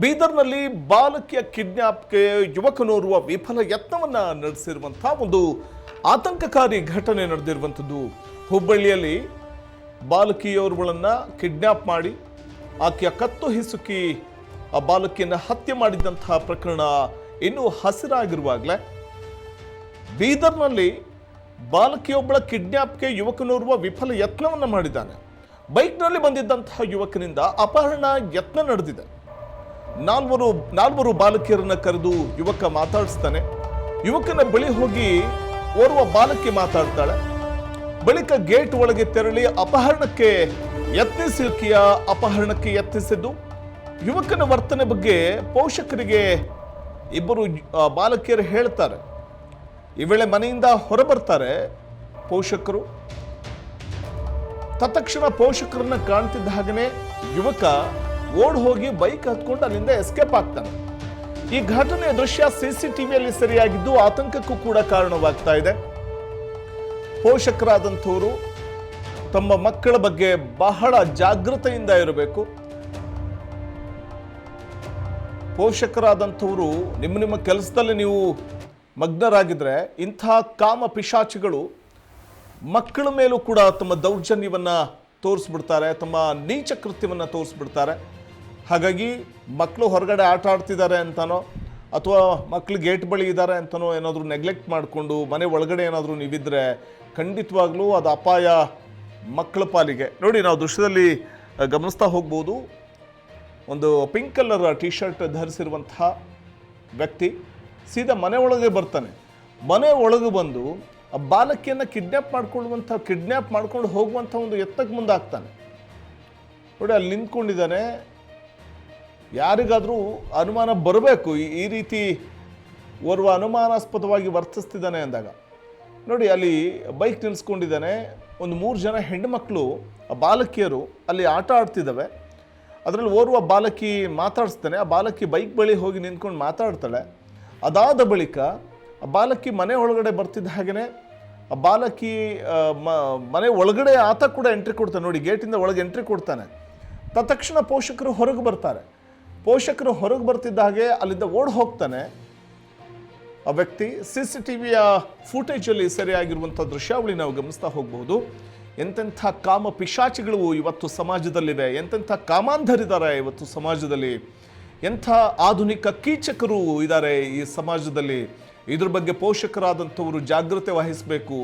ಬೀದರ್ನಲ್ಲಿ ಬಾಲಕಿಯ ಕಿಡ್ನಾಪ್ಗೆ ಯುವಕನೋರ್ವ ವಿಫಲ ಯತ್ನವನ್ನ ನಡೆಸಿರುವಂತಹ ಒಂದು ಆತಂಕಕಾರಿ ಘಟನೆ ನಡೆದಿರುವಂಥದ್ದು. ಹುಬ್ಬಳ್ಳಿಯಲ್ಲಿ ಬಾಲಕಿಯೋರ್ವಳನ್ನ ಕಿಡ್ನಾಪ್ ಮಾಡಿ ಆಕೆಯ ಕತ್ತು ಹಿಸುಕಿ ಆ ಬಾಲಕಿಯನ್ನ ಹತ್ಯೆ ಮಾಡಿದಂತಹ ಪ್ರಕರಣ ಇನ್ನೂ ಹಸಿರಾಗಿರುವಾಗಲೇ ಬೀದರ್ನಲ್ಲಿ ಬಾಲಕಿಯೊಬ್ಬಳ ಕಿಡ್ನಾಪ್ಗೆ ಯುವಕನೋರ್ವ ವಿಫಲ ಯತ್ನವನ್ನ ಮಾಡಿದ್ದಾನೆ. ಬೈಕ್ನಲ್ಲಿ ಬಂದಿದ್ದಂತಹ ಯುವಕನಿಂದ ಅಪಹರಣ ಯತ್ನ ನಡೆದಿದೆ. ನಾಲ್ವರು ಬಾಲಕಿಯರನ್ನ ಕರೆದು ಯುವಕ ಮಾತಾಡಿಸ್ತಾನೆ. ಯುವಕನ ಬಳಿ ಹೋಗಿ ಓರ್ವ ಬಾಲಕಿ ಮಾತಾಡ್ತಾಳೆ. ಬಳಿಕ ಗೇಟ್ ಒಳಗೆ ತೆರಳಿ ಅಪಹರಣಕ್ಕೆ ಯತ್ನಿಸಿದ್ದು ಯುವಕನ ವರ್ತನೆ ಬಗ್ಗೆ ಪೋಷಕರಿಗೆ ಇಬ್ಬರು ಬಾಲಕಿಯರು ಹೇಳ್ತಾರೆ. ಈ ವೇಳೆ ಮನೆಯಿಂದ ಹೊರಬರ್ತಾರೆ ಪೋಷಕರು. ತತ್ಕ್ಷಣ ಪೋಷಕರನ್ನ ಕಾಣ್ತಿದ್ದ ಹಾಗೆಯೇ ಯುವಕ ಓಡ್ ಹೋಗಿ ಬೈಕ್ ಹತ್ಕೊಂಡು ಅಲ್ಲಿಂದ ಎಸ್ಕೇಪ್ ಆಗ್ತಾನೆ. ಈ ಘಟನೆಯ ದೃಶ್ಯ ಸಿಸಿಟಿವಿಯಲ್ಲಿ ಸೆರೆಯಾಗಿದ್ದು ಆತಂಕಕ್ಕೂ ಕೂಡ ಕಾರಣವಾಗ್ತಾ ಇದೆ. ಪೋಷಕರಾದಂಥವರು ತಮ್ಮ ಮಕ್ಕಳ ಬಗ್ಗೆ ಬಹಳ ಜಾಗೃತೆಯಿಂದ ಇರಬೇಕು. ಪೋಷಕರಾದಂಥವರು ನಿಮ್ಮ ಕೆಲಸದಲ್ಲಿ ನೀವು ಮಗ್ನರಾಗಿದ್ರೆ ಇಂಥ ಕಾಮ ಪಿಶಾಚಿಗಳು ಮಕ್ಕಳ ಮೇಲೂ ಕೂಡ ತಮ್ಮ ದೌರ್ಜನ್ಯವನ್ನ ತೋರಿಸ್ಬಿಡ್ತಾರೆ, ತಮ್ಮ ನೀಚ ಕೃತ್ಯವನ್ನ ತೋರಿಸ್ಬಿಡ್ತಾರೆ. ಹಾಗಾಗಿ ಮಕ್ಕಳು ಹೊರಗಡೆ ಆಟ ಆಡ್ತಿದ್ದಾರೆ ಅಂತನೋ ಅಥವಾ ಮಕ್ಕಳು ಗೇಟ್ ಬಳಿ ಇದ್ದಾರೆ ಅಂತನೋ ಏನಾದರೂ ನೆಗ್ಲೆಕ್ಟ್ ಮಾಡಿಕೊಂಡು ಮನೆ ಒಳಗಡೆ ಏನಾದರೂ ನೀವಿದ್ರೆ ಖಂಡಿತವಾಗ್ಲೂ ಅದು ಅಪಾಯ ಮಕ್ಕಳ ಪಾಲಿಗೆ. ನೋಡಿ, ನಾವು ದೃಶ್ಯದಲ್ಲಿ ಗಮನಿಸ್ತಾ ಹೋಗ್ಬೋದು. ಒಂದು ಪಿಂಕ್ ಕಲರ್ ಟಿ ಶರ್ಟ್ ಧರಿಸಿರುವಂತಹ ವ್ಯಕ್ತಿ ಸೀದಾ ಮನೆ ಒಳಗೆ ಬರ್ತಾನೆ. ಮನೆ ಒಳಗೆ ಬಂದು ಆ ಬಾಲಕಿಯನ್ನು ಕಿಡ್ನ್ಯಾಪ್ ಮಾಡ್ಕೊಂಡು ಹೋಗುವಂಥ ಒಂದು ಯತ್ನಕ್ಕೆ ಮುಂದಾಗ್ತಾನೆ. ನೋಡಿ, ಅಲ್ಲಿ ನಿಂತ್ಕೊಂಡಿದ್ದಾನೆ. ಯಾರಿಗಾದರೂ ಅನುಮಾನ ಬರಬೇಕು ಈ ರೀತಿ ಓರ್ವ ಅನುಮಾನಾಸ್ಪದವಾಗಿ ವರ್ತಿಸ್ತಿದ್ದಾನೆ ಅಂದಾಗ. ನೋಡಿ, ಅಲ್ಲಿ ಬೈಕ್ ನಿಲ್ಲಿಸ್ಕೊಂಡಿದ್ದಾನೆ. ಒಂದು 3 ಜನ ಹೆಣ್ಣು ಮಕ್ಕಳು ಬಾಲಕಿಯರು ಅಲ್ಲಿ ಆಟ ಆಡ್ತಿದ್ದಾವೆ. ಅದರಲ್ಲಿ ಓರ್ವ ಬಾಲಕಿ ಮಾತಾಡಿಸ್ತಾನೆ. ಆ ಬಾಲಕಿ ಬೈಕ್ ಬಳಿ ಹೋಗಿ ನಿಂತ್ಕೊಂಡು ಮಾತಾಡ್ತಾಳೆ. ಅದಾದ ಬಳಿಕ ಆ ಬಾಲಕಿ ಮನೆ ಒಳಗಡೆ ಬರ್ತಿದ್ದ ಹಾಗೆಯೇ ಆ ಬಾಲಕಿ ಮನೆ ಒಳಗಡೆ ಆತ ಕೂಡ ಎಂಟ್ರಿ ಕೊಡ್ತಾನೆ. ನೋಡಿ, ಗೇಟಿಂದ ಒಳಗೆ ಎಂಟ್ರಿ ಕೊಡ್ತಾನೆ. ತತ್ಕ್ಷಣ ಪೋಷಕರು ಹೊರಗೆ ಬರ್ತಾರೆ. ಪೋಷಕರು ಹೊರಗೆ ಬರ್ತಿದ್ದ ಹಾಗೆ ಅಲ್ಲಿಂದ ಓಡ್ ಹೋಗ್ತಾನೆ ಆ ವ್ಯಕ್ತಿ. ಸಿಸಿಟಿವಿಯ ಫುಟೇಜಲ್ಲಿ ಸೆರೆಯಾಗಿರುವಂಥ ದೃಶ್ಯಾವಳಿ ನಾವು ಗಮನಿಸ್ತಾ ಹೋಗಬಹುದು. ಎಂತೆಂಥ ಕಾಮ ಪಿಶಾಚಿಗಳು ಇವತ್ತು ಸಮಾಜದಲ್ಲಿವೆ, ಎಂತೆಂಥ ಕಾಮಾಂಧರಿದ್ದಾರೆ ಇವತ್ತು ಸಮಾಜದಲ್ಲಿ, ಎಂಥ ಆಧುನಿಕ ಕೀಚಕರು ಇದ್ದಾರೆ ಈ ಸಮಾಜದಲ್ಲಿ. ಇದ್ರ ಬಗ್ಗೆ ಪೋಷಕರಾದಂಥವರು ಜಾಗೃತೆ ವಹಿಸಬೇಕು.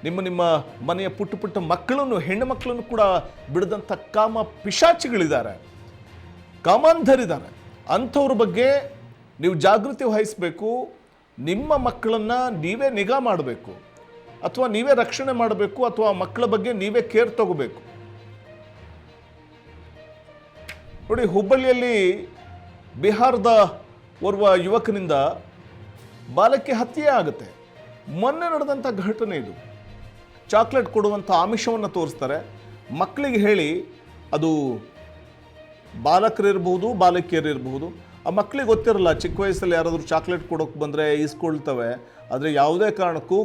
ನಿಮ್ಮ ಮನೆಯ ಪುಟ್ಟ ಮಕ್ಕಳನ್ನು, ಹೆಣ್ಣು ಮಕ್ಕಳನ್ನು ಕೂಡ ಬಿಡದಂಥ ಕಾಮ ಪಿಶಾಚಿಗಳಿದ್ದಾರೆ, ಕಾಮಾಂಧರಿದ್ದಾರೆ. ಅಂಥವ್ರ ಬಗ್ಗೆ ನೀವು ಜಾಗೃತಿ ವಹಿಸಬೇಕು. ನಿಮ್ಮ ಮಕ್ಕಳನ್ನು ನೀವೇ ನಿಗಾ ಮಾಡಬೇಕು, ಅಥವಾ ನೀವೇ ರಕ್ಷಣೆ ಮಾಡಬೇಕು, ಅಥವಾ ಮಕ್ಕಳ ಬಗ್ಗೆ ನೀವೇ ಕೇರ್ ತಗೋಬೇಕು. ನೋಡಿ, ಹುಬ್ಬಳ್ಳಿಯಲ್ಲಿ ಬಿಹಾರದ ಓರ್ವ ಯುವಕನಿಂದ ಬಾಲಕಿ ಹತ್ಯೆ ಆಗುತ್ತೆ. ಮೊನ್ನೆ ನಡೆದಂಥ ಘಟನೆ ಇದು. ಚಾಕ್ಲೇಟ್ ಕೊಡುವಂಥ ಆಮಿಷವನ್ನು ತೋರಿಸ್ತಾರೆ. ಮಕ್ಕಳಿಗೆ ಹೇಳಿ, ಅದು ಬಾಲಕರಿರ್ಬೋದು ಬಾಲಕಿಯರಿರ್ಬೋದು, ಆ ಮಕ್ಕಳಿಗೆ ಗೊತ್ತಿರಲ್ಲ. ಚಿಕ್ಕ ವಯಸ್ಸಲ್ಲಿ ಯಾರಾದರೂ ಚಾಕ್ಲೇಟ್ ಕೊಡೋಕೆ ಬಂದರೆ ಈಸ್ಕೊಳ್ತವೆ. ಆದರೆ ಯಾವುದೇ ಕಾರಣಕ್ಕೂ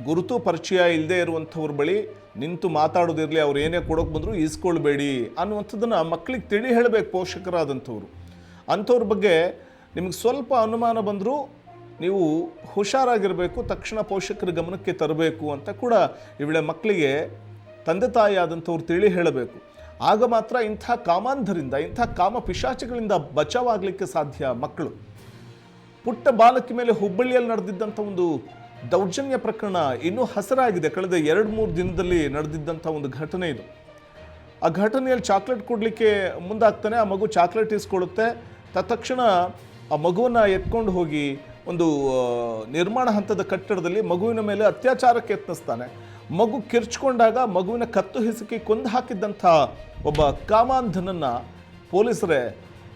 ಗುರುತು ಪರಿಚಯ ಇಲ್ಲದೆ ಇರುವಂಥವ್ರ ಬಳಿ ನಿಂತು ಮಾತಾಡೋದಿರಲಿ, ಅವ್ರು ಏನೇ ಕೊಡೋಕೆ ಬಂದರೂ ಈಸ್ಕೊಳ್ಬೇಡಿ ಅನ್ನುವಂಥದ್ದನ್ನು ಮಕ್ಕಳಿಗೆ ತಿಳಿ ಹೇಳಬೇಕು ಪೋಷಕರಾದಂಥವ್ರು. ಅಂಥವ್ರ ಬಗ್ಗೆ ನಿಮಗೆ ಸ್ವಲ್ಪ ಅನುಮಾನ ಬಂದರೂ ನೀವು ಹುಷಾರಾಗಿರಬೇಕು, ತಕ್ಷಣ ಪೋಷಕರ ಗಮನಕ್ಕೆ ತರಬೇಕು ಅಂತ ಕೂಡ ಈ ವೇಳೆ ಮಕ್ಕಳಿಗೆ ತಂದೆ ತಾಯಿ ಆದಂಥವ್ರು ತಿಳಿ ಹೇಳಬೇಕು. ಆಗ ಮಾತ್ರ ಇಂಥ ಕಾಮಾಂಧರಿಂದ, ಇಂಥ ಕಾಮ ಪಿಶಾಚಿಗಳಿಂದ ಬಚಾವಾಗಲಿಕ್ಕೆ ಸಾಧ್ಯ ಮಕ್ಕಳು. ಪುಟ್ಟ ಬಾಲಕಿ ಮೇಲೆ ಹುಬ್ಬಳ್ಳಿಯಲ್ಲಿ ನಡೆದಿದ್ದಂಥ ಒಂದು ದೌರ್ಜನ್ಯ ಪ್ರಕರಣ ಇನ್ನೂ ಹಸಿರಾಗಿದೆ. ಕಳೆದ 2-3 ದಿನದಲ್ಲಿ ನಡೆದಿದ್ದಂಥ ಒಂದು ಘಟನೆ ಇದು. ಆ ಘಟನೆಯಲ್ಲಿ ಚಾಕ್ಲೇಟ್ ಕೊಡಲಿಕ್ಕೆ ಮುಂದಾಗ್ತಾನೆ. ಆ ಮಗು ಚಾಕ್ಲೇಟ್ ಇಸ್ಕೊಳ್ಳುತ್ತೆ. ತತ್ಕ್ಷಣ ಆ ಮಗುವನ್ನು ಎತ್ಕೊಂಡು ಹೋಗಿ ಒಂದು ನಿರ್ಮಾಣ ಹಂತದ ಕಟ್ಟಡದಲ್ಲಿ ಮಗುವಿನ ಮೇಲೆ ಅತ್ಯಾಚಾರಕ್ಕೆ ಯತ್ನಿಸ್ತಾನೆ. ಮಗು ಕಿರ್ಚ್ಕೊಂಡಾಗ ಮಗುವಿನ ಕತ್ತು ಹಿಸುಕಿ ಕೊಂದು ಹಾಕಿದ್ದಂಥ ಒಬ್ಬ ಕಾಮಾಂಧನನ್ನು ಪೊಲೀಸರೇ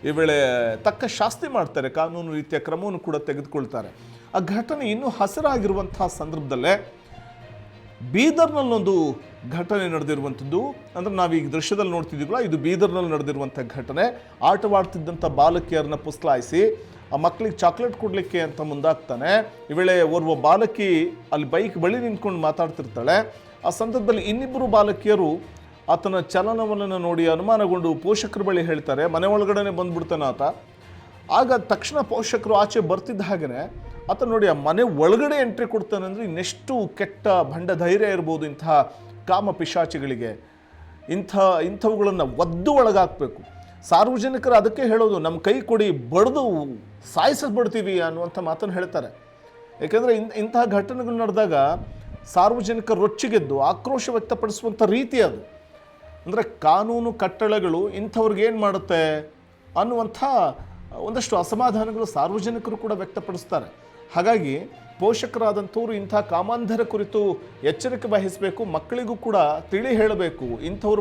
ಈ ವೇಳೆ ತಕ್ಕ ಶಾಸ್ತಿ ಮಾಡ್ತಾರೆ. ಕಾನೂನು ರೀತಿಯ ಕ್ರಮವನ್ನು ಕೂಡ ತೆಗೆದುಕೊಳ್ತಾರೆ. ಆ ಘಟನೆ ಇನ್ನೂ ಹಸಿರಾಗಿರುವಂಥ ಸಂದರ್ಭದಲ್ಲೇ ಬೀದರ್ನಲ್ಲೊಂದು ಘಟನೆ ನಡೆದಿರುವಂಥದ್ದು. ಅಂದರೆ ನಾವೀಗ ದೃಶ್ಯದಲ್ಲಿ ನೋಡ್ತಿದ್ದೀವಲ್ಲ, ಇದು ಬೀದರ್ನಲ್ಲಿ ನಡೆದಿರುವಂಥ ಘಟನೆ. ಆಟವಾಡ್ತಿದ್ದಂಥ ಬಾಲಕಿಯರನ್ನ ಪುಸ್ಲಾಯಿಸಿ ಆ ಮಕ್ಕಳಿಗೆ ಚಾಕ್ಲೇಟ್ ಕೊಡಲಿಕ್ಕೆ ಅಂತ ಮುಂದಾಗ್ತಾನೆ. ಈ ವೇಳೆ ಓರ್ವ ಬಾಲಕಿ ಅಲ್ಲಿ ಬೈಕ್ ಬಳಿ ನಿಂತ್ಕೊಂಡು ಮಾತಾಡ್ತಿರ್ತಾಳೆ. ಆ ಸಂದರ್ಭದಲ್ಲಿ ಇನ್ನಿಬ್ಬರು ಬಾಲಕಿಯರು ಆತನ ಚಲನವಲನ ನೋಡಿ ಅನುಮಾನಗೊಂಡು ಪೋಷಕರ ಬಳಿ ಹೇಳ್ತಾರೆ. ಮನೆ ಒಳಗಡೆ ಬಂದ್ಬಿಡ್ತಾನೆ ಆತ. ಆಗ ತಕ್ಷಣ ಪೋಷಕರು ಆಚೆ ಬರ್ತಿದ್ದ ಹಾಗೆಯೇ ಆತ ನೋಡಿ ಆ ಮನೆ ಒಳಗಡೆ ಎಂಟ್ರಿ ಕೊಡ್ತಾನೆ ಅಂದರೆ ಇನ್ನೆಷ್ಟು ಕೆಟ್ಟ ಭಂಡ ಧೈರ್ಯ ಇರ್ಬೋದು ಇಂತಹ ಕಾಮ ಪಿಶಾಚಿಗಳಿಗೆ. ಇಂಥವುಗಳನ್ನು ಒದ್ದು ಒಳಗಾಕಬೇಕು. ಸಾರ್ವಜನಿಕರು ಅದಕ್ಕೆ ಹೇಳೋದು, ನಮ್ಮ ಕೈ ಕೊಡಿ, ಬಡ್ದು ಸಾಯಿಸಬಿಡ್ತೀವಿ ಅನ್ನುವಂಥ ಮಾತನ್ನು ಹೇಳ್ತಾರೆ. ಏಕೆಂದರೆ ಇಂತಹ ಘಟನೆಗಳು ನಡೆದಾಗ ಸಾರ್ವಜನಿಕರು ರೊಚ್ಚಿಗೆದ್ದು ಆಕ್ರೋಶ ವ್ಯಕ್ತಪಡಿಸುವಂಥ ರೀತಿ ಅದು. ಅಂದರೆ ಕಾನೂನು ಕಟ್ಟಳೆಗಳು ಇಂಥವ್ರಿಗೆ ಏನು ಮಾಡುತ್ತೆ ಅನ್ನುವಂಥ ಒಂದಷ್ಟು ಅಸಮಾಧಾನಗಳು ಸಾರ್ವಜನಿಕರು ಕೂಡ ವ್ಯಕ್ತಪಡಿಸ್ತಾರೆ. ಹಾಗಾಗಿ ಪೋಷಕರಾದಂಥವ್ರು ಇಂಥ ಕಾಮಾಂಧರ ಕುರಿತು ಎಚ್ಚರಿಕೆ ವಹಿಸಬೇಕು. ಮಕ್ಕಳಿಗೂ ಕೂಡ ತಿಳಿ ಹೇಳಬೇಕು, ಇಂಥವ್ರು